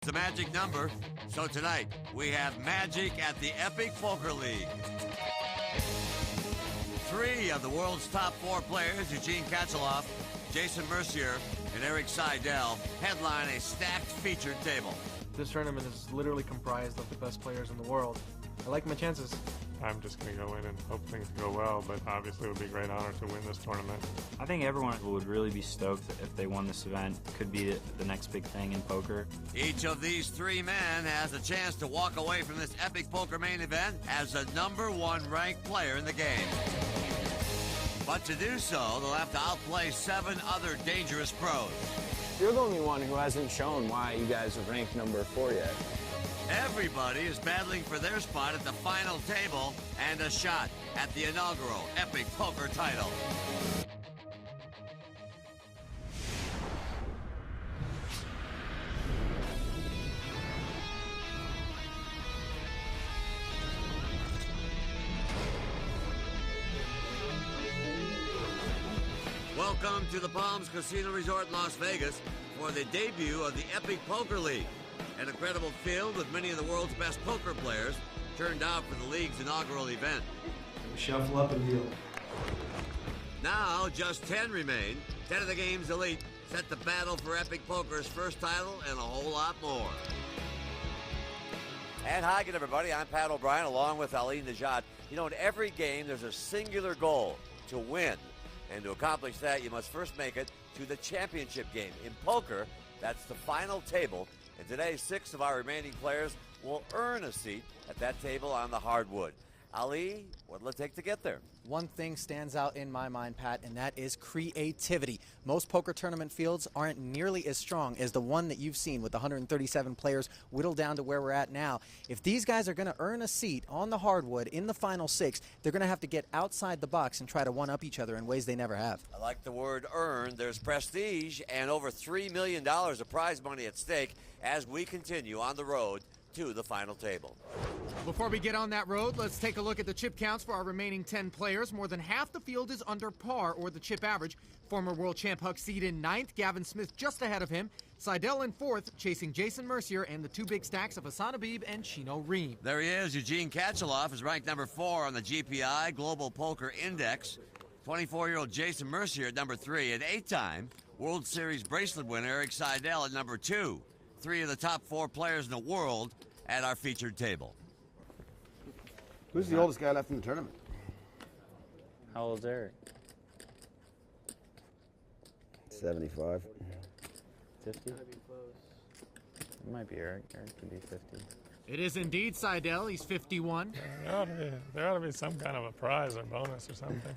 the magic number. So tonight, we have magic at the Epic Poker League. 3 of the world's top 4 players, Eugene Katchalov, Jason Mercier, and Erik Seidel, headline a stacked featured table. This tournament is literally comprised of the best players in the world. I like my chances. I'm just going to go in and hope things go well, but obviously it would be a great honor to win this tournament. I think everyone would really be stoked if they won this event. Could be the next big thing in poker. Each of these 3 men has a chance to walk away from this Epic Poker main event as the #1 ranked player in the game. But to do so, they'll have to outplay 7 other dangerous pros. You're the only one who hasn't shown why you guys are ranked number 4 yet. Everybody is battling for their spot at the final table and a shot at the inaugural Epic Poker title. Welcome to the Palms Casino Resort in Las Vegas for the debut of the Epic Poker League. An incredible field with many of the world's best poker players turned out for the league's inaugural event. Shuffle up and deal. Now, just 10 remain. 10 of the game's elite set to battle for Epic Poker's first title and a whole lot more. And hi again, everybody. I'm Pat O'Brien along with Ali Najad. You know, in every game, there's a singular goal: to win. And to accomplish that, you must first make it to the championship game. In poker, that's the final table. And today, 6 of our remaining players will earn a seat at that table on the hardwood. Ali, what'll it take to get there? One thing stands out in my mind, Pat, and that is creativity. Most poker tournament fields aren't nearly as strong as the one that you've seen with the 137 players whittled down to where we're at now. If these guys are going to earn a seat on the hardwood in the final 6, they're going to have to get outside the box and try to one-up each other in ways they never have. I like the word earn. There's prestige and over $3 million of prize money at stake as we continue on the road to the final table. Before we get on that road, let's take a look at the chip counts for our remaining 10 players. More than half the field is under par, or the chip average. Former world champ Huck Seed in 9th, Gavin Smith just ahead of him. Seidel in 4th, chasing Jason Mercier and the 2 big stacks of Hassan Habib and Chino Reem. There he is. Eugene Katchalov is ranked number 4 on the GPI Global Poker Index. 24-year-old Jason Mercier at number 3, and 8-time World Series bracelet winner Erik Seidel at number 2. 3 of the top 4 players in the world at our featured table. Who's the oldest guy left in the tournament? How old is Erik? 75. 50? It might be Erik. Erik could be 50. It is indeed Seidel. He's 51. There ought to be some kind of a prize or bonus or something.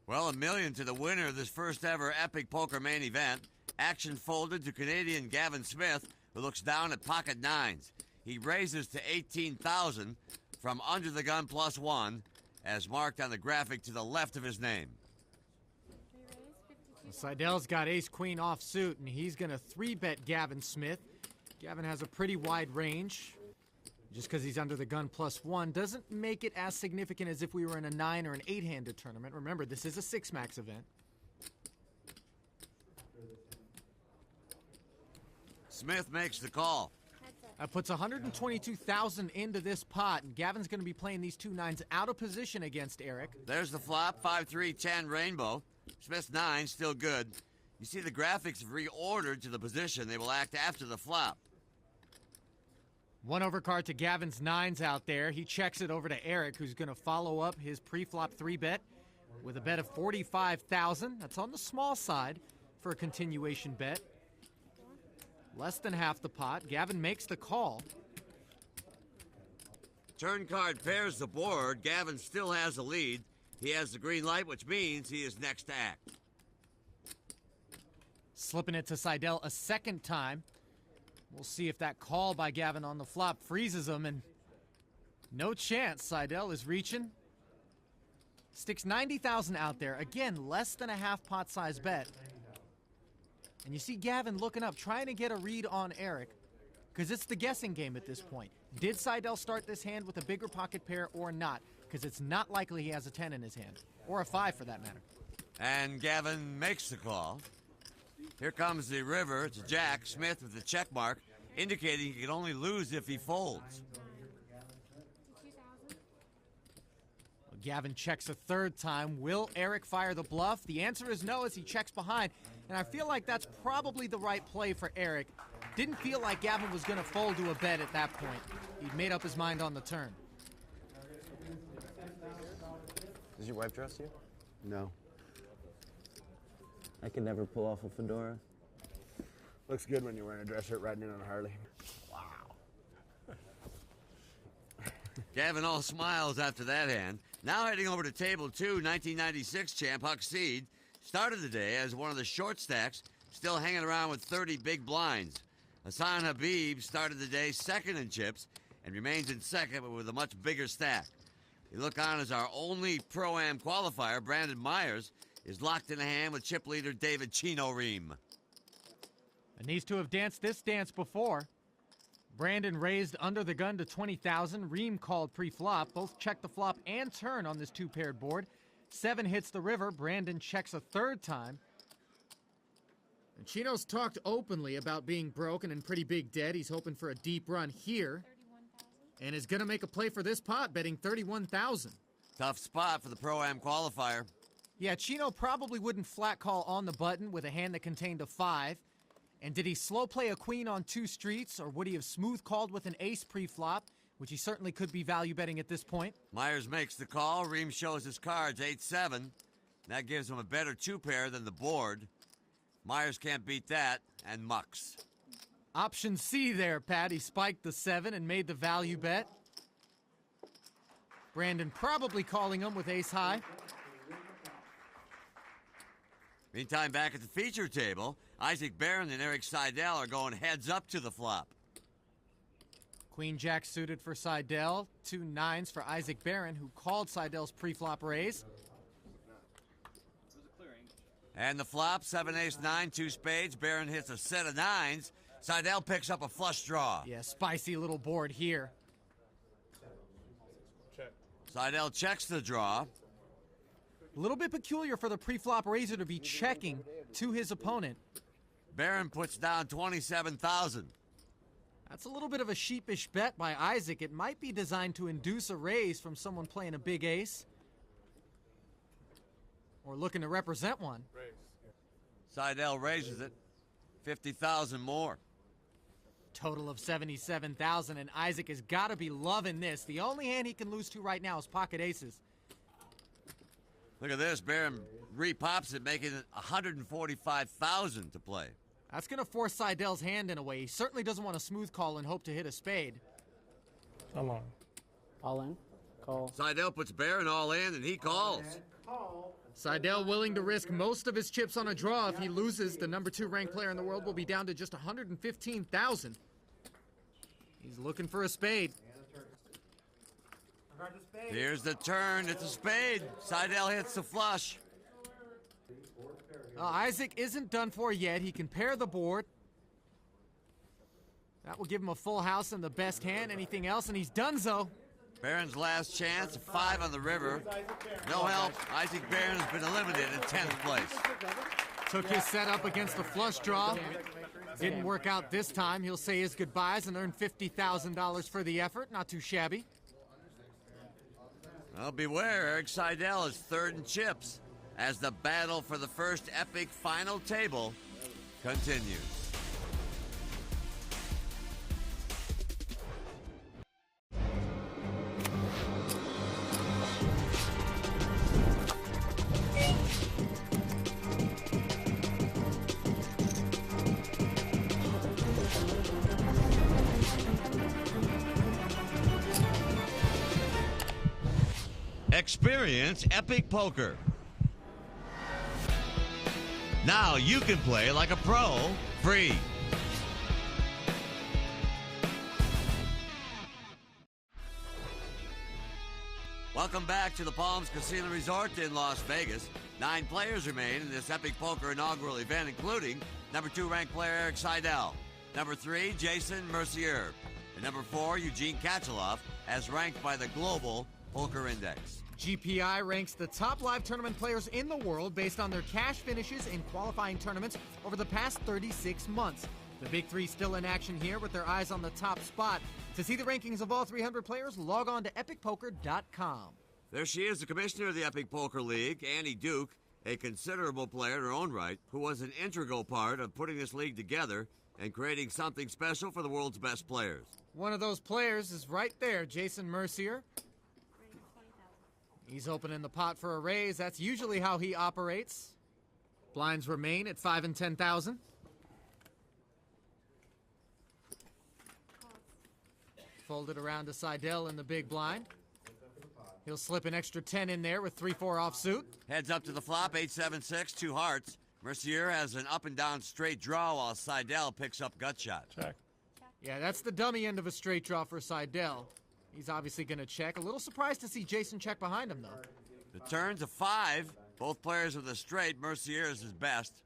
Well, $1 million to the winner of this first ever Epic Poker main event. Action folded to Canadian Gavin Smith, who looks down at pocket 9s. He raises to 18,000 from under the gun +1, as marked on the graphic to the left of his name. Seidel's got ace-queen offsuit, and he's going to 3-bet Gavin Smith. Gavin has a pretty wide range. Just because he's under the gun +1 doesn't make it as significant as if we were in a 9 or an 8-handed tournament. Remember, this is a 6-max event. Smith makes the call. That puts 122,000 into this pot, and Gavin's going to be playing these 2 9s out of position against Erik. There's the flop, 5-3-10 rainbow. Smith's 9 still good. You see the graphics have reordered to the position they will act after the flop. 1 overcard to Gavin's 9s out there. He checks it over to Erik, who's going to follow up his pre-flop 3-bet with a bet of 45,000. That's on the small side for a continuation bet. Less than half the pot. Gavin makes the call. Turn card pairs the board. Gavin still has the lead. He has the green light, which means he is next to act. Slipping it to Seidel a second time. We'll see if that call by Gavin on the flop freezes him, and no chance. Seidel is reaching. Sticks 90,000 out there. Again, less than a half pot size bet. And you see Gavin looking up, trying to get a read on Erik, because it's the guessing game at this point. Did Seidel start this hand with a bigger pocket pair or not? Because it's not likely he has a 10 in his hand, or a 5 for that matter. And Gavin makes the call. Here comes the river. It's Jack Smith with the check mark, indicating he can only lose if he folds. Gavin checks a third time. Will Eric fire the bluff? The answer is no as he checks behind. And I feel like that's probably the right play for Eric. Didn't feel like Gavin was going to fold to a bet at that point. He'd made up his mind on the turn. Does your wife dress you? No. I could never pull off a fedora. Looks good when you're wearing a dress shirt riding in on a Harley. Gavin all smiles after that hand. Now heading over to table 2, 1996 champ Huck Seed started the day as one of the short stacks, still hanging around with 30 big blinds. Hassan Habib started the day second in chips and remains in second, but with a much bigger stack. You look on as our only Pro-Am qualifier, Brandon Myers, is locked in a hand with chip leader David Chino Ream. And these two have danced this dance before. Brandon raised under the gun to 20,000. Ream called pre-flop. Both check the flop and turn on this two-paired board. 7 hits the river. Brandon checks a third time. And Chino's talked openly about being broken and pretty big debt. He's hoping for a deep run here. And is going to make a play for this pot, betting 31,000. Tough spot for the Pro-Am qualifier. Yeah, Chino probably wouldn't flat call on the button with a hand that contained a 5. And did he slow play a queen on 2 streets, or would he have smooth called with an ace pre-flop, which he certainly could be value betting at this point? Myers makes the call. Ream shows his cards, 8-7. That gives him a better 2-pair than the board. Myers can't beat that, and mucks. Option C there, Pat. He spiked the 7 and made the value bet. Brandon probably calling him with ace high. Meantime, back at the feature table, Isaac Barron and Eric Seidel are going heads up to the flop. Queen Jack suited for Seidel. 2 9s for Isaac Barron, who called Seidel's pre-flop raise. And the flop, 7 ace 9, 2 spades. Barron hits a set of 9s. Seidel picks up a flush draw. Yeah, spicy little board here. Check. Seidel checks the draw. A little bit peculiar for the pre-flop raiser to be checking to his opponent. Barron puts down 27,000. That's a little bit of a sheepish bet by Isaac. It might be designed to induce a raise from someone playing a big ace. Or looking to represent one. Raise. Seidel raises it. 50,000 more. Total of 77,000, and Isaac has got to be loving this. The only hand he can lose to right now is pocket aces. Look at this. Barron re-pops it, making it 145,000 to play. That's going to force Seidel's hand in a way. He certainly doesn't want a smooth call and hope to hit a spade. How long? All in? Call. Seidel puts Barron all in, and he calls. Seidel willing to risk most of his chips on a draw. If he loses, the number 2 ranked player in the world will be down to just 115,000. He's looking for a spade. Here's the turn. It's a spade. Seidel hits the flush. Isaac isn't done for yet. He can pair the board. That will give him a full house and the best hand. Anything else, and he's done so. Barron's last chance, 5 on the river. No help. Isaac Barron has been eliminated in 10th place. Took his setup against the flush draw. Didn't work out this time. He'll say his goodbyes and earn $50,000 for the effort. Not too shabby. Well, beware. Eric Seidel is 3rd in chips as the battle for the first epic final table continues. Experience Epic Poker. Now you can play like a pro, free. Welcome back to the Palms Casino Resort in Las Vegas. 9 players remain in this Epic Poker inaugural event, including number 2 ranked player Eric Seidel, number 3 Jason Mercier, and number 4 Eugene Kachaloff, as ranked by the Global Poker Index. GPI ranks the top live tournament players in the world based on their cash finishes in qualifying tournaments over the past 36 months. The big three still in action here with their eyes on the top spot. To see the rankings of all 300 players, log on to epicpoker.com. There she is, the commissioner of the Epic Poker League, Annie Duke, a considerable player in her own right, who was an integral part of putting this league together and creating something special for the world's best players. One of those players is right there, Jason Mercier. He's opening the pot for a raise. That's usually how he operates. Blinds remain at 5 and 10,000. Folded around to Seidel in the big blind. He'll slip an extra 10 in there with 3-4 offsuit. Heads up to the flop, 8-7-6, 2 hearts. Mercier has an up and down straight draw while Seidel picks up gut shot. Check. Yeah, that's the dummy end of a straight draw for Seidel. He's obviously going to check. A little surprised to see Jason check behind him, though. The turn's a 5. Both players with a straight. Mercier is his best.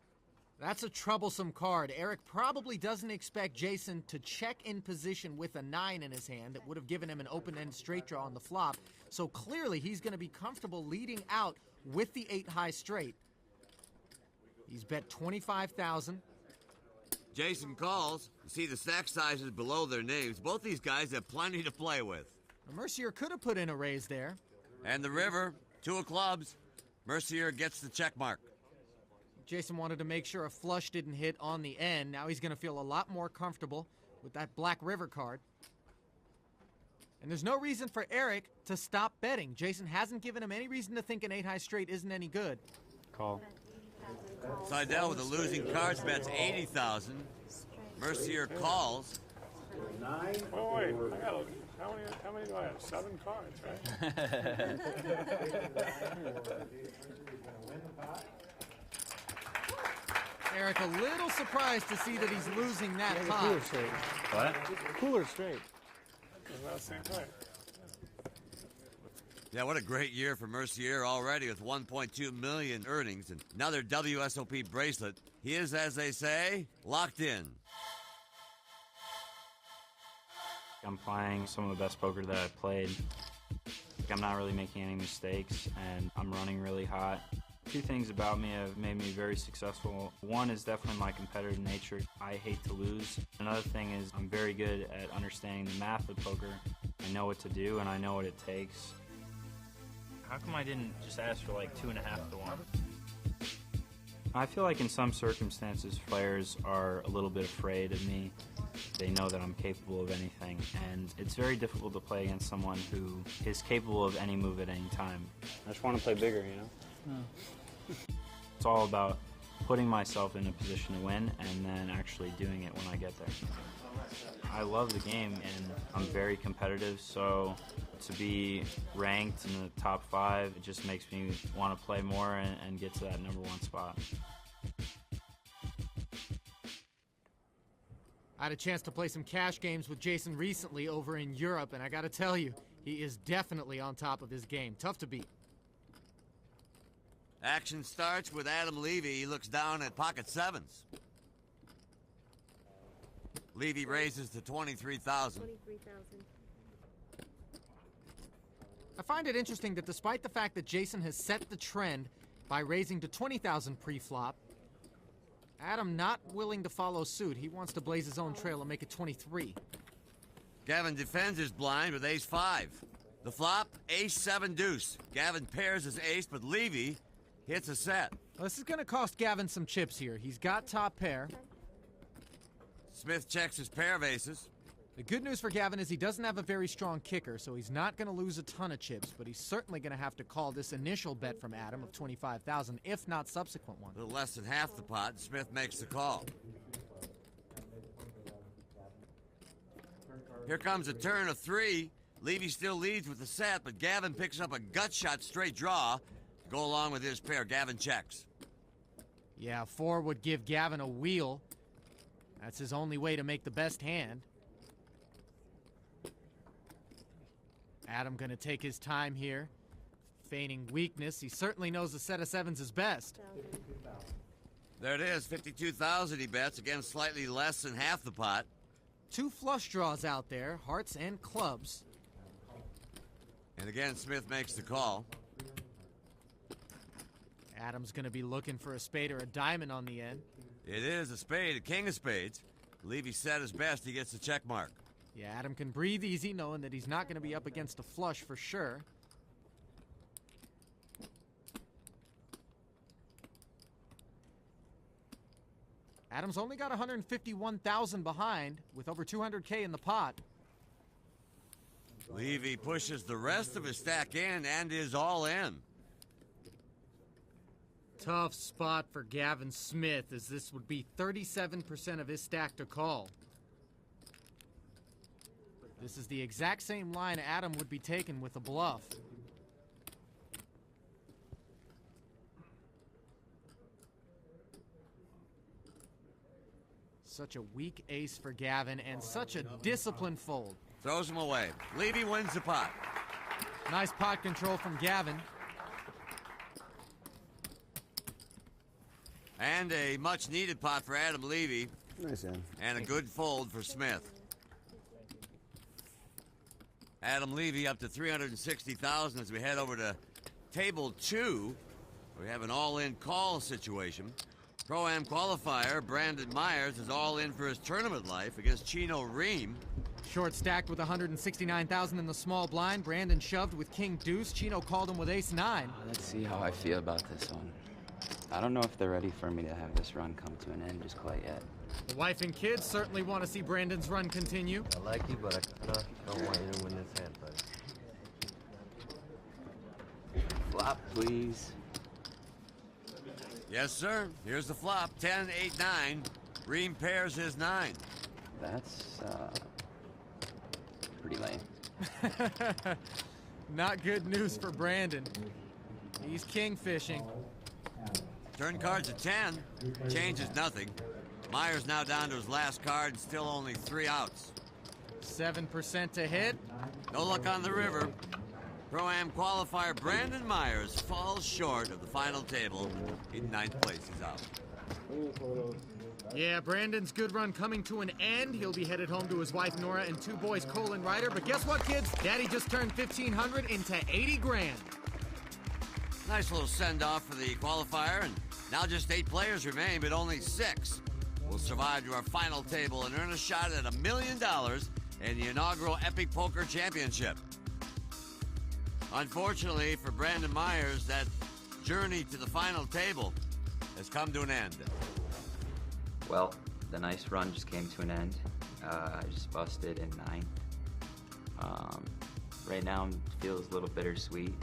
That's a troublesome card. Eric probably doesn't expect Jason to check in position with a 9 in his hand that would have given him an open-end straight draw on the flop. So clearly he's going to be comfortable leading out with the 8 high straight. He's bet 25,000. Jason calls. You see the stack sizes below their names. Both these guys have plenty to play with. Mercier could have put in a raise there. And the river, 2 of clubs. Mercier gets the check mark. Jason wanted to make sure a flush didn't hit on the end. Now he's going to feel a lot more comfortable with that black river card. And there's no reason for Eric to stop betting. Jason hasn't given him any reason to think an 8 high straight isn't any good. Call. Seidel with the losing cards bets 80,000. Mercier calls. Oh, wait. How many do I have? 7 cards, right? Eric a little surprised to see that he's losing that pot. Cooler straight. What? Cooler straight. Not the same play. Yeah, what a great year for Mercier already with 1.2 million earnings and another WSOP bracelet. He is, as they say, locked in. I'm playing some of the best poker that I've played. I'm not really making any mistakes, and I'm running really hot. 2 things about me have made me very successful. One is definitely my competitive nature. I hate to lose. Another thing is I'm very good at understanding the math of poker. I know what to do, and I know what it takes. How come I didn't just ask for like 2.5 to 1? I feel like in some circumstances, players are a little bit afraid of me. They know that I'm capable of anything, and it's very difficult to play against someone who is capable of any move at any time. I just want to play bigger, you know? It's all about putting myself in a position to win and then actually doing it when I get there. I love the game, and I'm very competitive, so to be ranked in the top 5, it just makes me want to play more and get to that number 1 spot. I had a chance to play some cash games with Jason recently over in Europe, and I got to tell you, he is definitely on top of his game. Tough to beat. Action starts with Adam Levy. He looks down at pocket 7s. Levy raises to 23,000. I find it interesting that despite the fact that Jason has set the trend by raising to 20,000 pre-flop, Adam not willing to follow suit. He wants to blaze his own trail and make it 23. Gavin defends his blind with ace-5. The flop, ace-7 deuce. Gavin pairs his ace, but Levy hits a set. Well, this is going to cost Gavin some chips here. He's got top pair. Smith checks his pair of aces. The good news for Gavin is he doesn't have a very strong kicker, so he's not going to lose a ton of chips, but he's certainly going to have to call this initial bet from Adam of 25,000, if not subsequent one. A little less than half the pot, and Smith makes the call. Here comes a turn of 3. Levy still leads with the set, but Gavin picks up a gut shot straight draw to go along with his pair. Gavin checks. Yeah, 4 would give Gavin a wheel. That's his only way to make the best hand. Adam gonna take his time here, feigning weakness. He certainly knows the set of 7s is best. There it is, 52,000 he bets, again slightly less than half the pot. 2 flush draws out there, hearts and clubs. And again, Smith makes the call. Adam's going to be looking for a spade or a diamond on the end. It is a spade, a king of spades. Levy said his best, he gets the check mark. Yeah, Adam can breathe easy knowing that he's not going to be up against a flush for sure. Adam's only got 151,000 behind with over 200K in the pot. Levy pushes the rest of his stack in and is all in. Tough spot for Gavin Smith, as this would be 37% of his stack to call. This is the exact same line Adam would be taking with a bluff. Such a weak ace for Gavin and such a disciplined fold. Throws him away. Levy wins the pot. Nice pot control from Gavin. And a much-needed pot for Adam Levy. Nice hand. And a good fold for Smith. Adam Levy up to 360,000 as we head over to table 2. We have an all-in call situation. Pro-Am qualifier Brandon Myers is all in for his tournament life against Chino Ream. Short stacked with 169,000 in the small blind. Brandon shoved with king deuce. Chino called him with ace 9. Let's see how I feel about this one. I don't know if they're ready for me to have this run come to an end just quite yet. The wife and kids certainly want to see Brandon's run continue. I like you, but I don't want you to win this hand, buddy. Flop, please. Yes, sir. Here's the flop. 10, 8, 9. Ream pairs his 9. That's, pretty lame. Not good news for Brandon. He's king fishing. Turn cards at 10. Changes nothing. Myers now down to his last card and still only 3 outs. 7% to hit. No luck on the river. Pro-Am qualifier Brandon Myers falls short of the final table. In 9th place, he's out. Yeah, Brandon's good run coming to an end. He'll be headed home to his wife Nora and 2 boys Cole and Ryder. But guess what, kids? Daddy just turned 1,500 into 80 grand. Nice little send-off for the qualifier, and now just 8 players remain, but only 6 will survive to our final table and earn a shot at $1 million in the inaugural Epic Poker Championship. Unfortunately for Brandon Myers, that journey to the final table has come to an end. Well, the nice run just came to an end. I just busted in 9th. Right now it feels a little bittersweet.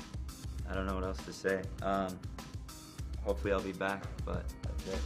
I don't know what else to say. Hopefully I'll be back, but that's it.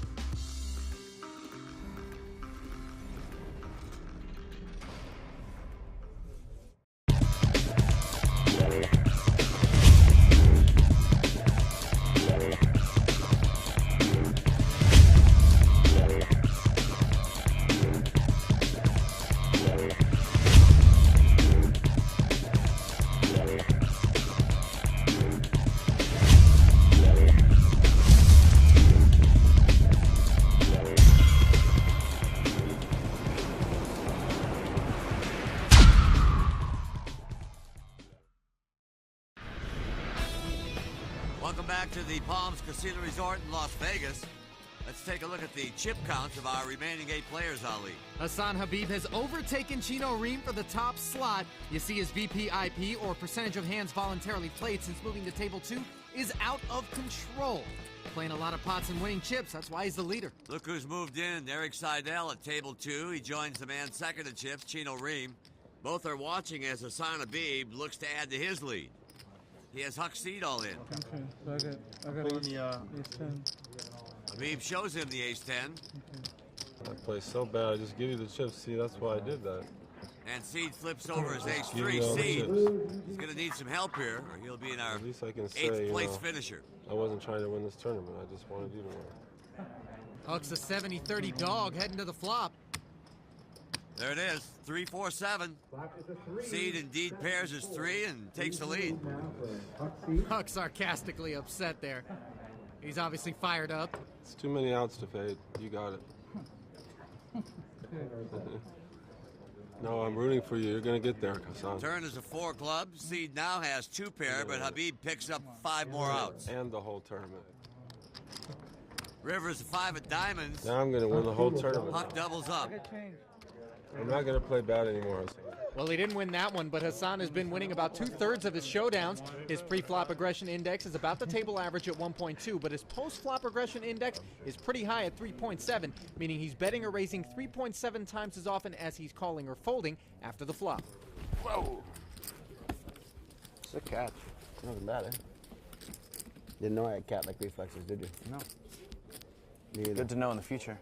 Welcome back to the Palms Casino Resort in Las Vegas. Let's take a look at the chip counts of our remaining 8 players, Ali. Hassan Habib has overtaken Chino Ream for the top slot. You see his VPIP, or percentage of hands voluntarily played since moving to table 2, is out of control. Playing a lot of pots and winning chips, that's why he's the leader. Look who's moved in. Eric Seidel at table 2. He joins the man second in chips, Chino Ream. Both are watching as Hassan Habib looks to add to his lead. He has Huck Seed all in. Okay, so I got ace 10. Habib shows him the ace 10. I play so bad, I just give you the chips. See, that's why I did that. And Seed flips over his ace Give 3. me all the Seed, chips. he's going to need some help here, or he'll be in our At least I can 8th say, place finisher. I wasn't trying to win this tournament. I just wanted you to win. Huck's a 70-30 dog heading to the flop. There it is, 3-4-7. Seed indeed pairs his 3 and takes the lead. Huck sarcastically upset there. He's obviously fired up. It's too many outs to fade. You got it. No, I'm rooting for you. You're going to get there, Hassan. Turn is a 4 club. Seed now has 2 pair, but Habib picks up 5 more outs. And the whole tournament. River's a 5 of diamonds. Now I'm going to win the whole tournament. Huck doubles up. I'm not going to play bad anymore, Hassan. Well, he didn't win that one, but Hassan has been winning about 2/3 of his showdowns. His pre-flop aggression index is about the table average at 1.2, but his post-flop aggression index is pretty high at 3.7, meaning he's betting or raising 3.7 times as often as he's calling or folding after the flop. Whoa. Sick catch. Nothing bad, eh? Didn't know I had cat-like reflexes, did you? No. Me either. Good to know in the future.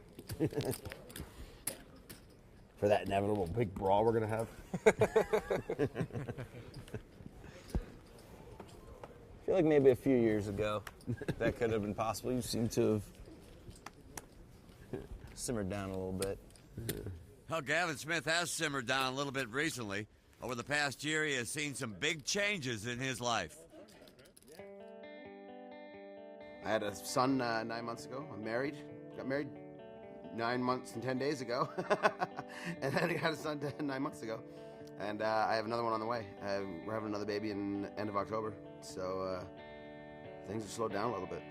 For that inevitable big brawl we're going to have. I feel like maybe a few years ago that could have been possible. You seem to have simmered down a little bit. Well, Gavin Smith has simmered down a little bit recently. Over the past year, he has seen some big changes in his life. I had a son 9 months ago. I'm married. Got married 9 months and 10 days ago. And then I got a son 9 months ago. And I have another one on the way. We're having another baby in the end of October. So things have slowed down a little bit.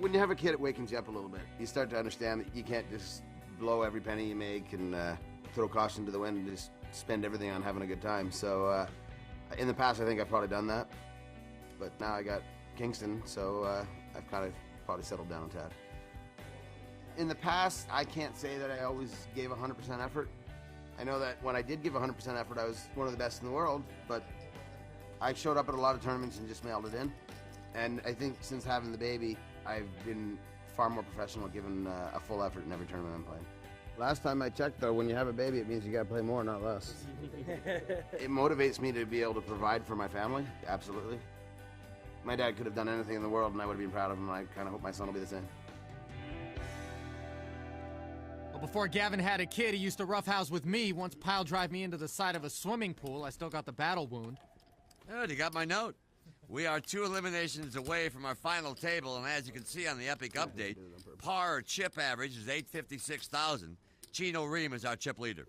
When you have a kid, it wakens you up a little bit. You start to understand that you can't just blow every penny you make and throw caution to the wind and just spend everything on having a good time. So in the past, I think I've probably done that. But now I got Kingston, so I've kind of probably settled down a tad. In the past, I can't say that I always gave 100% effort. I know that when I did give 100% effort, I was one of the best in the world, but I showed up at a lot of tournaments and just mailed it in. And I think since having the baby, I've been far more professional at giving a full effort in every tournament I'm playing. Last time I checked, though, when you have a baby, it means you got to play more, not less. It motivates me to be able to provide for my family, absolutely. My dad could have done anything in the world, and I would have been proud of him, and I kind of hope my son will be the same. Well, before Gavin had a kid, he used to roughhouse with me, once pile drive me into the side of a swimming pool. I still got the battle wound. Good, you got my note. We are 2 eliminations away from our final table, and as you can see on the Epic update, par or chip average is 856,000. Chino Ream is our chip leader.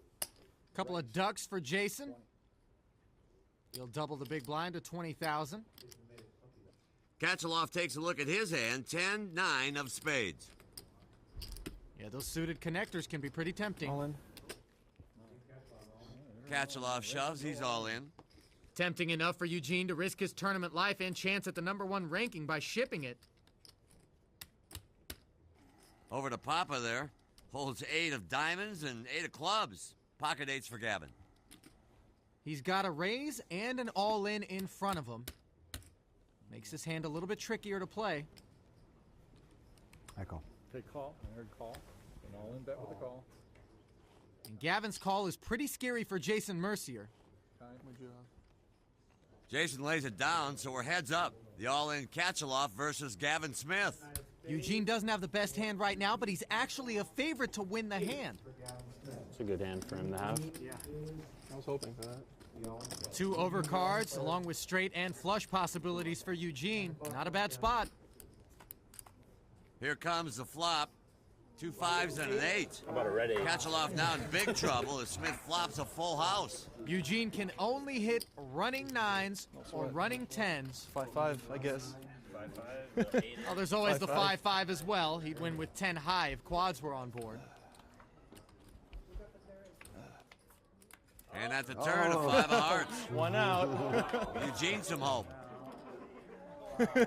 Couple of ducks for Jason. He'll double the big blind to 20,000. Katchaloff takes a look at his hand, 10-9 of spades. Yeah, those suited connectors can be pretty tempting. All in. Katchaloff shoves, he's all in. Tempting enough for Eugene to risk his tournament life and chance at the #1 ranking by shipping it. Over to Papa there. Holds 8 of diamonds and 8 of clubs. Pocket 8s for Gavin. He's got a raise and an all-in in front of him. Makes his hand a little bit trickier to play. I call. Take call. I heard call. An all-in bet with a call. And Gavin's call is pretty scary for Jason Mercier. Jason lays it down, so we're heads up. The all-in Katchaloff versus Gavin Smith. Eugene doesn't have the best hand right now, but he's actually a favorite to win the hand. It's a good hand for him to have. Yeah. I was hoping for that. 2 overcards, along with straight and flush possibilities for Eugene. Not a bad spot. Here comes the flop. 2 5s and an 8. How about a red 8? Katchaloff now in big trouble as Smith flops a full house. Eugene can only hit running 9s or running 10s. 5-5, I guess. Oh, there's always the 5-5. 5-5 as well. He'd win with 10 high if quads were on board. And at the turn, a 5 of hearts. 1 out. Eugene some hope.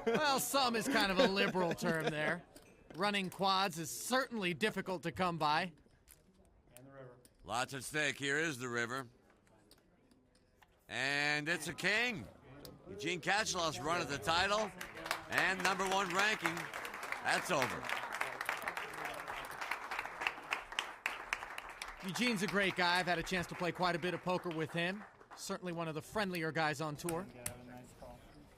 Well, some is kind of a liberal term there. Running quads is certainly difficult to come by. And the river. Lots at stake. Here is the river. And it's a king. Eugene Katchaloff's run at the title and #1 ranking. That's over. Eugene's a great guy. I've had a chance to play quite a bit of poker with him. Certainly one of the friendlier guys on tour.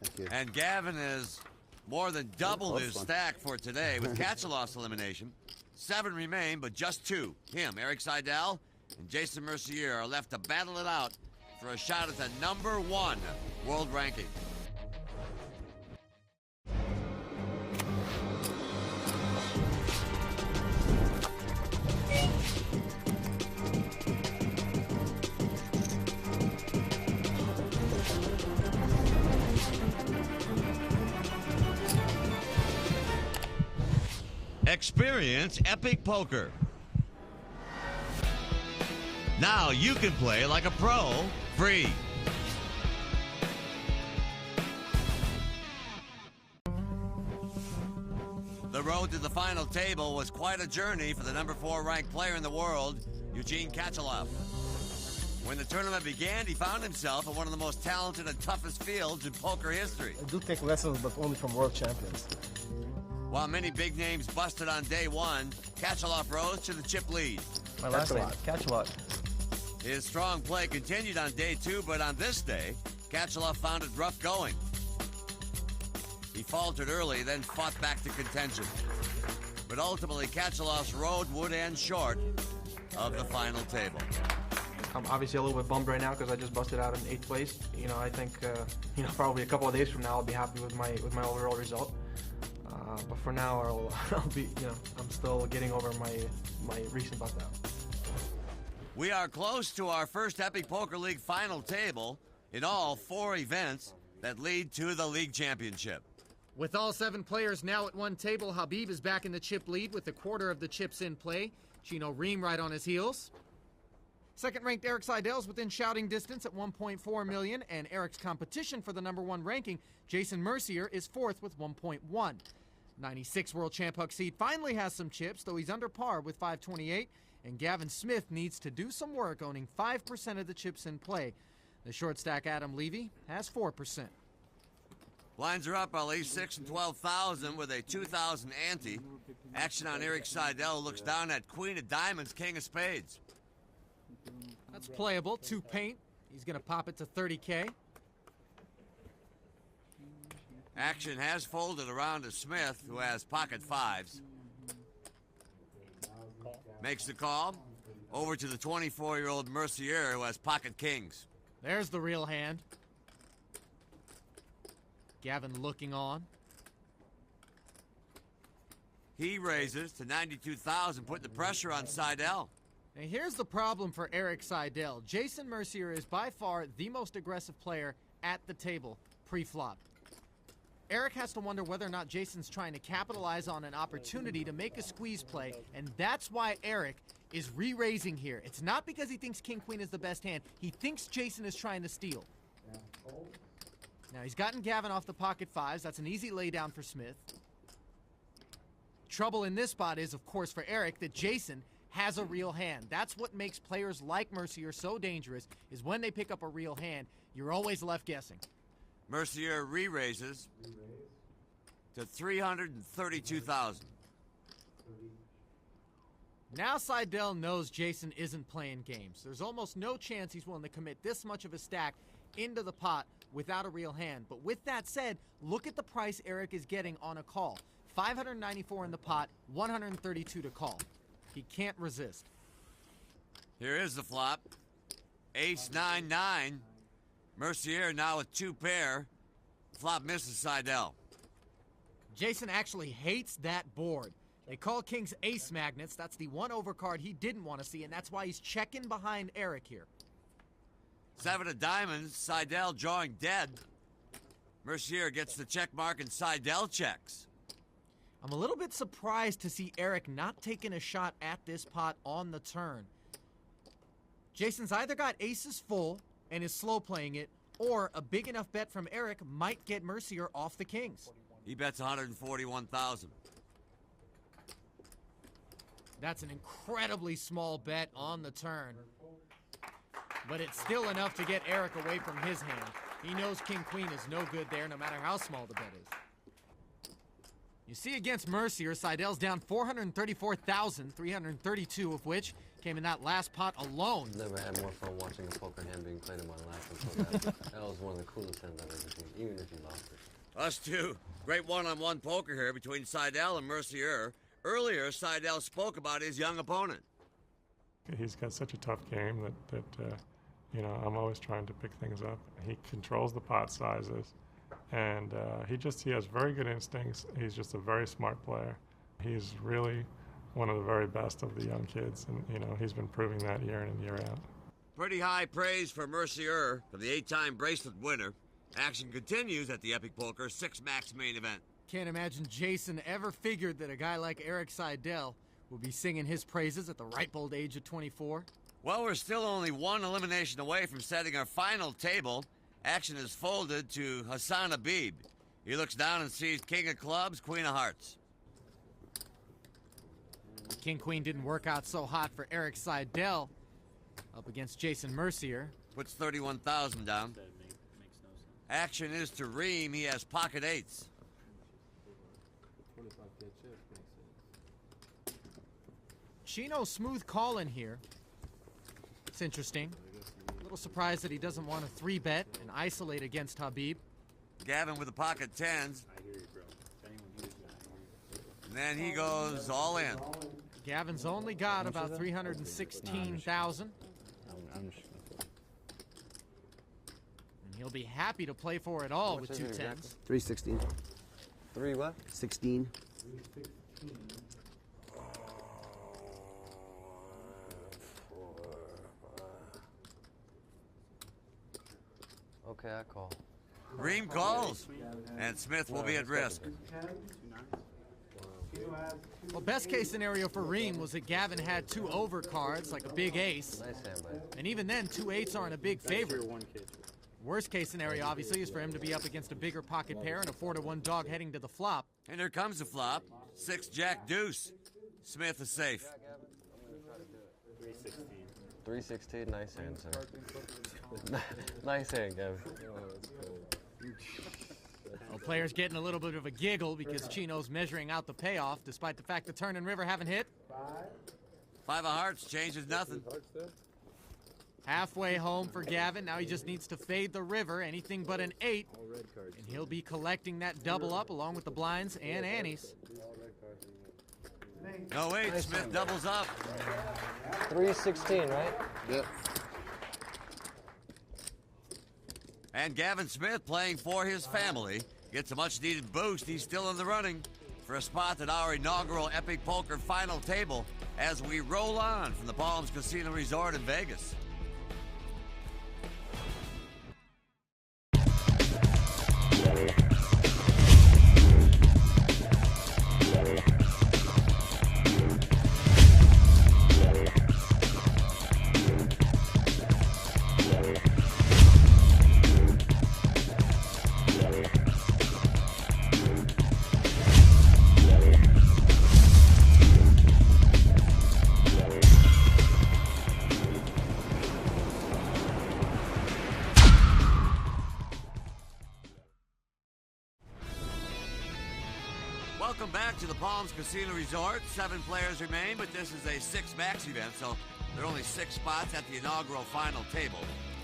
Thank you. And Gavin is more than doubled his stack for today with Katchaloff's elimination. 7 remain, but just 2. Him, Eric Seidel, and Jason Mercier are left to battle it out for a shot at the #1 world ranking. Experience Epic Poker. Now you can play like a pro, free. The road to the final table was quite a journey for the number 4 ranked player in the world, Eugene Kachalov. When the tournament began, he found himself in one of the most talented and toughest fields in poker history. I do take lessons, but only from world champions. While many big names busted on day one, Kachalov rose to the chip lead. My last name, Kachalov. His strong play continued on day 2, but on this day, Kachalov found it rough going. He faltered early, then fought back to contention. But ultimately, Kachalov's road would end short of the final table. I'm obviously a little bit bummed right now because I just busted out in 8th place. You know, I think, probably a couple of days from now I'll be happy with my overall result. But for now, I'll be, I'm still getting over my recent bust out. We are close to our first Epic Poker League final table. In all, 4 events that lead to the league championship. With all 7 players now at one table, Habib is back in the chip lead with a quarter of the chips in play. Chino Reem right on his heels. Second-ranked Erik Seidel's within shouting distance at 1.4 million, and Erik's competition for the number 1 ranking, Jason Mercier, is 4th with 1.1. 96 world champ Huck Seed finally has some chips, though he's under par with 528, and Gavin Smith needs to do some work, owning 5% of the chips in play. The short stack Adam Levy has 4%. Lines are up, Ali, 6 and 12,000 with a 2,000 ante. Action on Erik Seidel looks down at Queen of Diamonds, King of Spades. That's playable, 2 paint. He's going to pop it to 30K. Action has folded around to Smith, who has pocket 5s. Makes the call. Over to the 24-year-old Mercier, who has pocket kings. There's the real hand. Gavin looking on. He raises to 92,000, putting the pressure on Seidel. Now here's the problem for Erik Seidel. Jason Mercier is by far the most aggressive player at the table pre-flop. Erik has to wonder whether or not Jason's trying to capitalize on an opportunity to make a squeeze play, and that's why Erik is re-raising here. It's not because he thinks King-Queen is the best hand. He thinks Jason is trying to steal. Now, he's gotten Gavin off the pocket 5s. That's an easy laydown for Smith. Trouble in this spot is, of course, for Erik, that Jason has a real hand. That's what makes players like Mercier so dangerous, is when they pick up a real hand, you're always left guessing. Mercier re-raises to 332,000. Now Seidel knows Jason isn't playing games. There's almost no chance he's willing to commit this much of a stack into the pot without a real hand. But with that said, look at the price Erik is getting on a call. 594 in the pot, 132 to call. He can't resist. Here is the flop. Ace 9-9. Mercier now with 2 pair. Flop misses Seidel. Jason actually hates that board. They call kings ace magnets. That's the one overcard he didn't want to see, and that's why he's checking behind Erik here. 7 of diamonds. Seidel drawing dead. Mercier gets the check mark and Seidel checks. I'm a little bit surprised to see Erik not taking a shot at this pot on the turn. Jason's either got aces full and is slow playing it, or a big enough bet from Erik might get Mercier off the kings. He bets 141,000. That's an incredibly small bet on the turn. But it's still enough to get Erik away from his hand. He knows King-Queen is no good there, no matter how small the bet is. You see against Mercier, Seidel's down 434,332 of which came in that last pot alone. Never had more fun watching a poker hand being played in my life until that. That was one of the coolest hands I've ever seen, even if you lost it. Us too. Great one-on-one poker here between Seidel and Mercier. Earlier, Seidel spoke about his young opponent. He's got such a tough game that I'm always trying to pick things up. He controls the pot sizes, and he has very good instincts. He's just a very smart player. He's really one of the very best of the young kids, and he's been proving that year in and year out. Pretty high praise for Mercier, for the 8-time bracelet winner. Action continues at the Epic Poker 6 Max main event. Can't imagine Jason ever figured that a guy like Erik Seidel would be singing his praises at the ripe old age of 24. Well, we're still only one elimination away from setting our final table. Action is folded to Hassan Habib. He looks down and sees King of Clubs, Queen of Hearts. King-Queen didn't work out so hot for Erik Seidel up against Jason Mercier. Puts 31,000 down. Action is to Reem. He has pocket eights. Chino smooth calling here. It's interesting. A little surprised that he doesn't want a 3-bet and isolate against Habib. Gavin with the pocket tens. And then he goes all in. Gavin's only got about 316,000. And he'll be happy to play for it all with 2 tens. 316. 3 what? 16. Okay, I call. Reem calls, and Smith will be at risk. Well, best case scenario for Reem was that Gavin had 2 overcards, like a big ace. Nice hand, buddy. And even then, 2 8s aren't a big favorite. Worst case scenario, obviously, is for him to be up against a bigger pocket pair and a 4-1 dog heading to the flop. And here comes the flop. 6 Jack Deuce. Smith is safe. 316, nice hand, sir. Nice hand, Gavin. Well, players getting a little bit of a giggle because Chino's measuring out the payoff, despite the fact that Turn and River haven't hit. 5 of Hearts changes nothing. Halfway home for Gavin. Now he just needs to fade the river, anything but an 8. And he'll be collecting that double up along with the blinds and antes. No, wait, Nice Smith hand. doubles up. 316, right? Yep. And Gavin Smith, playing for his family, gets a much-needed boost. He's still in the running for a spot at our inaugural Epic Poker final table as we roll on from the Palms Casino Resort in Vegas. Welcome back to the Palms Casino Resort. 7 players remain, but this is a 6-max event, so there are only 6 spots at the inaugural final table.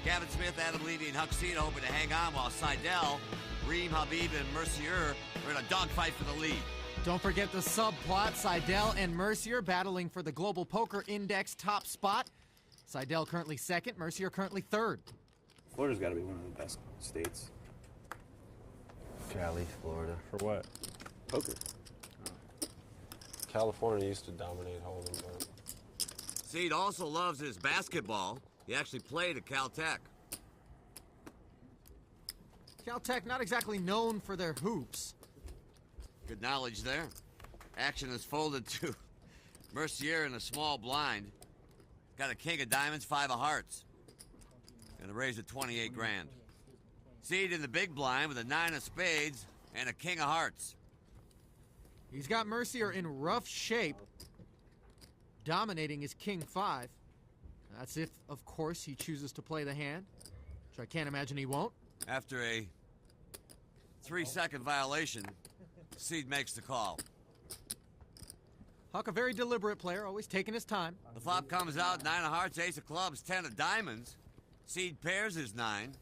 Gavin Smith, Adam Levy, and Huxino hoping to hang on while Seidel, Reem, Habib, and Mercier are in a dogfight for the lead. Don't forget the subplot. Seidel and Mercier battling for the Global Poker Index top spot. Seidel currently 2nd, Mercier currently 3rd. Florida's got to be one of the best states. Cali, Florida. For what? Poker. California used to dominate Hold'em, but Seed also loves his basketball. He actually played at Caltech. Caltech not exactly known for their hoops. Good knowledge there. Action is folded to Mercier in a small blind. Got a king of diamonds, 5 of hearts. Gonna raise it 28 grand. Seed in the big blind with a 9 of spades and a king of hearts. He's got Mercier in rough shape, dominating his king 5. That's if, of course, he chooses to play the hand, which I can't imagine he won't. After a 3-second violation, Seed makes the call. Huck, a very deliberate player, always taking his time. The flop comes out, 9 of hearts, ace of clubs, 10 of diamonds. Seed pairs his 9.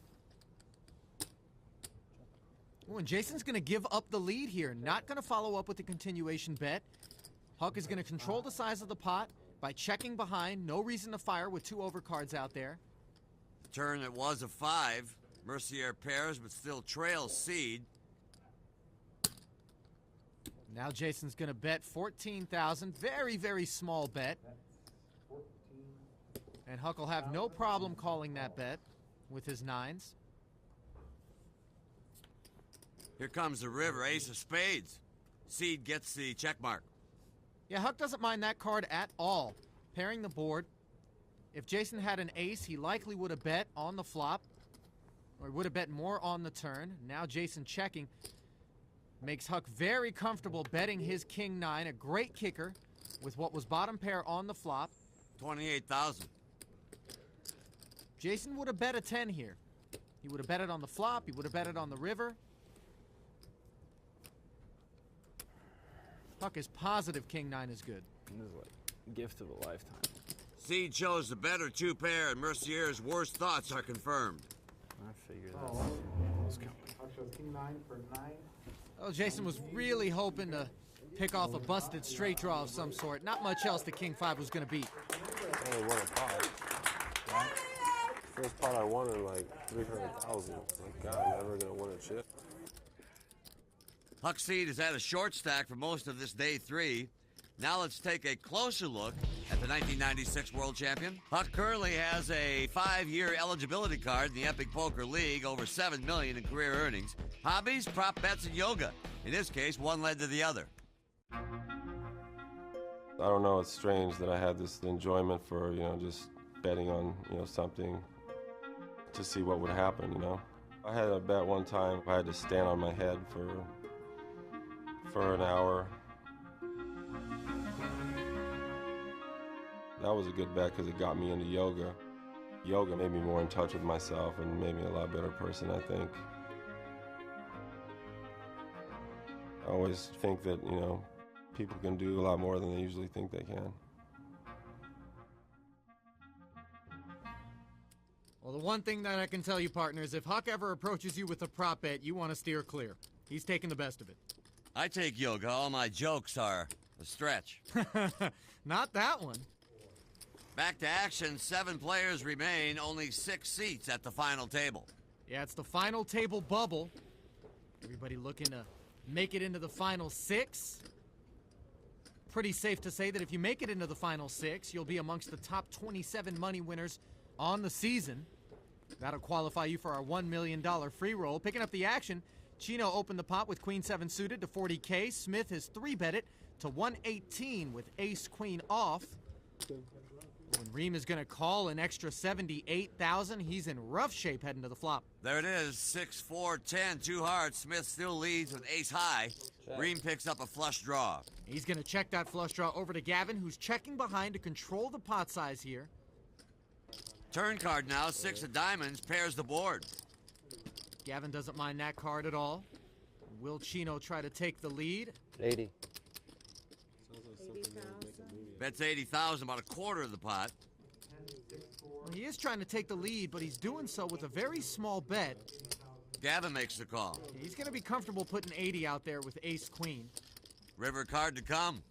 Oh, and Jason's going to give up the lead here, not going to follow up with the continuation bet. Huck is going to control the size of the pot by checking behind. No reason to fire with 2 overcards out there. Turn it was a 5. Mercier pairs, but still trails Seed. Now Jason's going to bet 14,000. Very, very small bet. And Huck will have no problem calling that bet with his 9s. Here comes the river, ace of spades. Seed gets the check mark. Yeah, Huck doesn't mind that card at all. Pairing the board. If Jason had an ace, he likely would have bet on the flop, or he would have bet more on the turn. Now Jason checking makes Huck very comfortable betting his king-9, a great kicker with what was bottom pair on the flop. 28,000. Jason would have bet a 10 here. He would have bet it on the flop. He would have bet it on the river. Huck is positive king-9 is good. This is like gift of a lifetime. Seed chose the better two pair, and Mercier's worst thoughts are confirmed. I figured that was coming. Huck shows king-9 for 9. Oh, Jason was really hoping to pick off a busted straight draw of some sort. Not much else the king-5 was going to beat. I only won a pot. First pot I won in like 300,000. Like, God, I'm never gonna win a chip. Huck Seed has had a short stack for most of this day 3. Now let's take a closer look at the 1996 world champion. Huck currently has a 5-year eligibility card in the Epic Poker League, over $7 million in career earnings. Hobbies, prop bets, and yoga. In this case, one led to the other. I don't know, it's strange that I had this enjoyment for, just betting on, something to see what would happen, I had a bet one time, I had to stand on my head for an hour. That was a good bet because it got me into yoga. Yoga made me more in touch with myself and made me a lot better person, I think. I always think that, people can do a lot more than they usually think they can. Well, the one thing that I can tell you, partners, if Huck ever approaches you with a prop bet, you want to steer clear. He's taking the best of it. I take yoga. All my jokes are a stretch. Not that one. Back to action. 7 players remain. Only 6 seats at the final table. Yeah, it's the final table bubble. Everybody looking to make it into the final 6. Pretty safe to say that if you make it into the final 6, you'll be amongst the top 27 money winners on the season. That'll qualify you for our $1 million free roll. Picking up the action, Chino opened the pot with queen 7 suited to 40K. Smith has 3-bet it to 118 with ace queen off. When Reem is going to call an extra 78,000, he's in rough shape heading to the flop. There it is, 6-4-10, 2 hearts. Smith still leads with ace high. Reem picks up a flush draw. He's going to check that flush draw over to Gavin, who's checking behind to control the pot size here. Turn card now, 6 of diamonds, pairs the board. Gavin doesn't mind that card at all. Will Chino try to take the lead? 80. Bets 80,000, about a quarter of the pot. Well, he is trying to take the lead, but he's doing so with a very small bet. Gavin makes the call. He's going to be comfortable putting 80 out there with ace-queen. River card to come.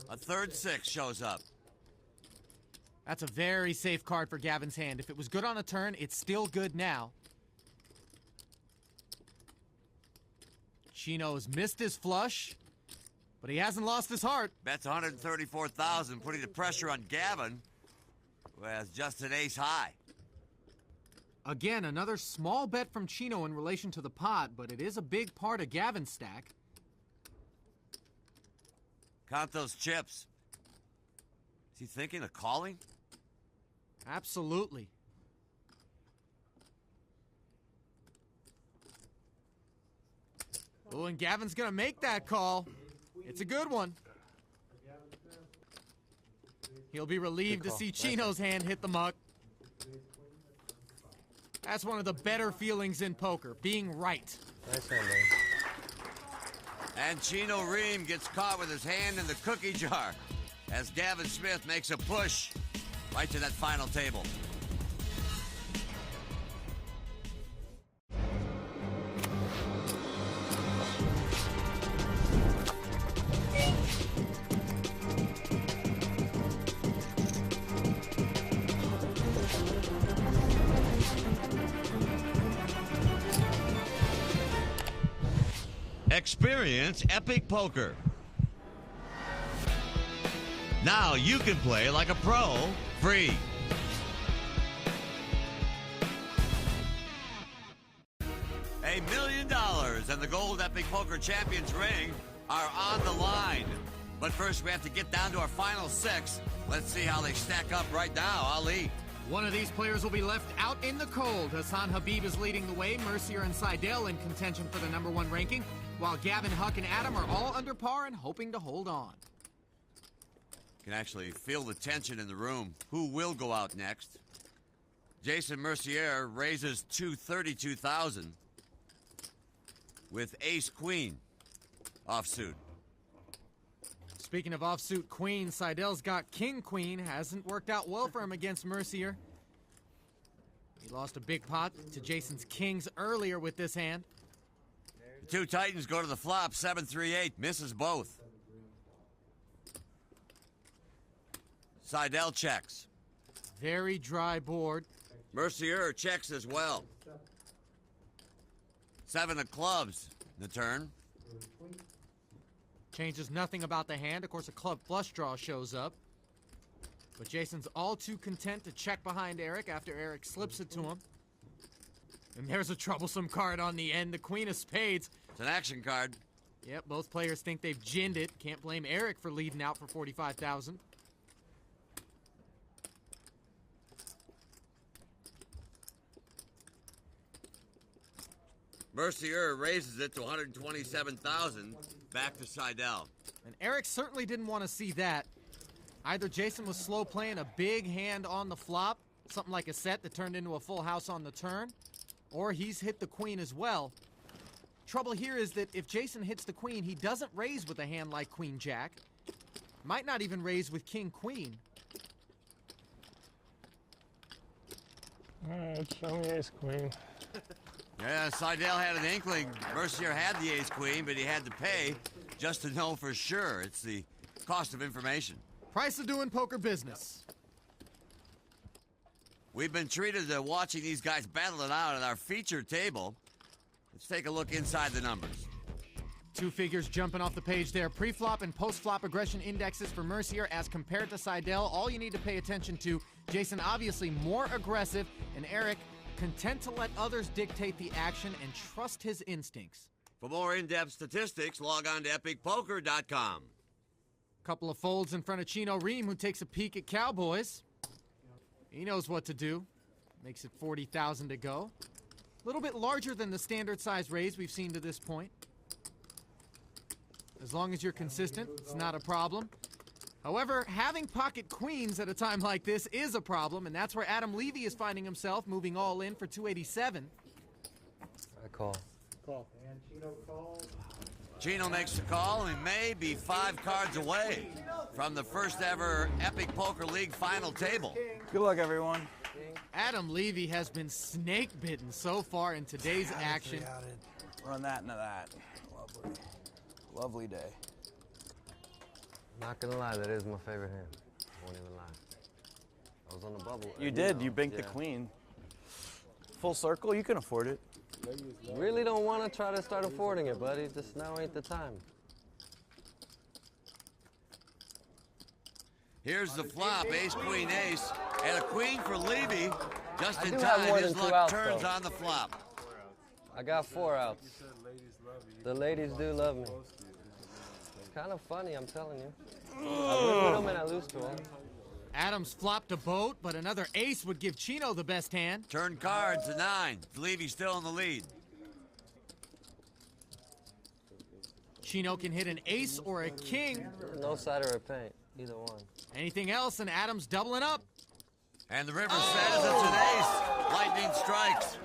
A third 6 shows up. That's a very safe card for Gavin's hand. If it was good on a turn, it's still good now. Chino's missed his flush, but he hasn't lost his heart. Bets 134,000, putting the pressure on Gavin, who has just an ace high. Again, another small bet from Chino in relation to the pot, but it is a big part of Gavin's stack. Count those chips. Is he thinking of calling? Absolutely. Oh, and Gavin's going to make that call. It's a good one. He'll be relieved to see Chino's hand hit the muck. That's one of the better feelings in poker, being right. Nice hand, man. And Chino Reem gets caught with his hand in the cookie jar as Gavin Smith makes a push right to that final table. Experience Epic Poker. Now you can play like a pro, free. $1 million players and the Gold Epic Poker Champions ring are on the line. But first, we have to get down to our final 6. Let's see how they stack up right now. Ali. One of these players will be left out in the cold. Hassan Habib is leading the way. Mercier and Seidel in contention for the #1 ranking, while Gavin, Huck, and Adam are all under par and hoping to hold on. Can actually feel the tension in the room. Who will go out next? Jason Mercier raises 232,000 with ace-queen offsuit. Speaking of offsuit queen, Seidel's got king-queen. Hasn't worked out well for him against Mercier. He lost a big pot to Jason's kings earlier with this hand. The two Titans go to the flop, 7-3-8, misses both. Seidel checks. Very dry board. Mercier checks as well. 7 of clubs in the turn. Changes nothing about the hand. Of course, a club flush draw shows up. But Jason's all too content to check behind Eric after Eric slips it to him. And there's a troublesome card on the end, the queen of spades. It's an action card. Yep, both players think they've ginned it. Can't blame Eric for leading out for 45,000. Mercier raises it to 127,000, back to Seidel. And Eric certainly didn't want to see that. Either Jason was slow playing a big hand on the flop, something like a set that turned into a full house on the turn, or he's hit the queen as well. Trouble here is that if Jason hits the queen, he doesn't raise with a hand like Queen Jack. Might not even raise with King Queen. All right, show me ace-queen. Yeah, Seidel had an inkling. Mercier had the ace-queen, but he had to pay just to know for sure. It's the cost of information. Price of doing poker business. We've been treated to watching these guys battle it out at our featured table. Let's take a look inside the numbers. Two figures jumping off the page there. Pre-flop and post-flop aggression indexes for Mercier as compared to Seidel. All you need to pay attention to, Jason obviously more aggressive, and Eric content to let others dictate the action and trust his instincts. For more in-depth statistics, log on to epicpoker.com. Couple of folds in front of Chino Reem, who takes a peek at Cowboys. He knows what to do. Makes it 40,000 to go. A little bit larger than the standard size raise we've seen to this point. As long as you're consistent, it's not a problem. However, having pocket queens at a time like this is a problem, and that's where Adam Levy is finding himself, moving all in for 287. I call. Call. And Chino calls. Chino makes the call, and he may be 5 cards away from the first ever Epic Poker League final table. Good luck, everyone. Adam Levy has been snake bitten so far in today's action. Run that into that. Lovely. Lovely day. Not gonna lie, that is my favorite hand. I won't even lie. I was on the bubble. You did. You banked the queen. Full circle. You can afford it. Really don't want to try to start affording it, buddy. Just now ain't the time. Here's the flop, ace, queen, ace, and a queen for Levy. Just in do have time, more his than 2 luck outs, turns though. on the flop. I got 4 outs. The ladies do love me. It's kind of funny, I'm telling you. I win with them and I lose to them. Adams flopped a boat, but another ace would give Chino the best hand. Turn card to 9. Levy still in the lead. Chino can hit an ace or a king. No cider or paint, either one. Anything else, and Adams doubling up. And the river says it's an ace. Lightning strikes.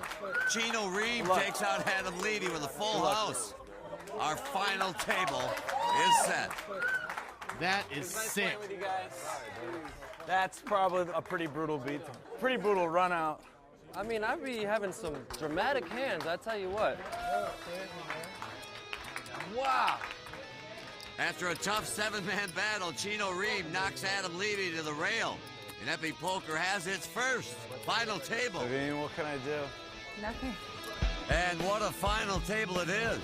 Chino Reem takes out Adam Levy with a full house. Our final table is set. That is sick. That's probably a pretty brutal beat. Pretty brutal run out. I mean, I'd be having some dramatic hands, I tell you what. Wow. After a tough 7-man battle, Chino Reem knocks Adam Levy to the rail. And Epic Poker has its first final table. I mean, what can I do? Nothing. And what a final table it is.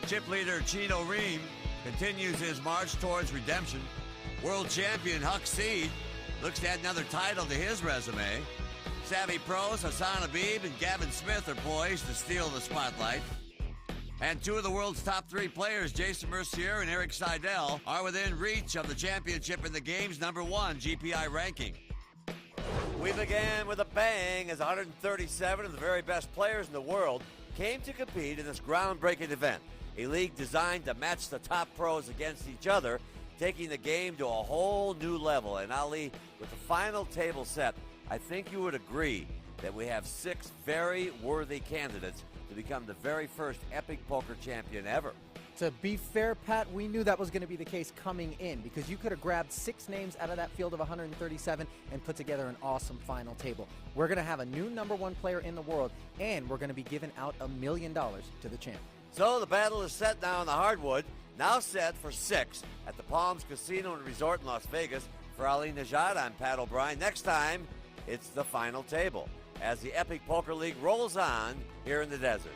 Chip leader Chino Reem continues his march towards redemption. World champion Huck Seed looks to add another title to his resume. Tech-savvy pros Hassan Habib and Gavin Smith are poised to steal the spotlight. And two of the world's top 3 players, Jason Mercier and Eric Seidel, are within reach of the championship in the game's #1 GPI ranking. We began with a bang as 137 of the very best players in the world came to compete in this groundbreaking event, a league designed to match the top pros against each other, taking the game to a whole new level. And Ali, with the final table set, I think you would agree that we have 6 very worthy candidates to become the very first Epic Poker champion ever. To be fair, Pat, we knew that was going to be the case coming in because you could have grabbed 6 names out of that field of 137 and put together an awesome final table. We're going to have a new #1 player in the world, and we're going to be giving out $1 million to the champ. So the battle is set now on the hardwood, now set for 6 at the Palms Casino and Resort in Las Vegas. For Ali Nejad, I'm Pat O'Brien. Next time, it's the final table as the Epic Poker League rolls on here in the desert.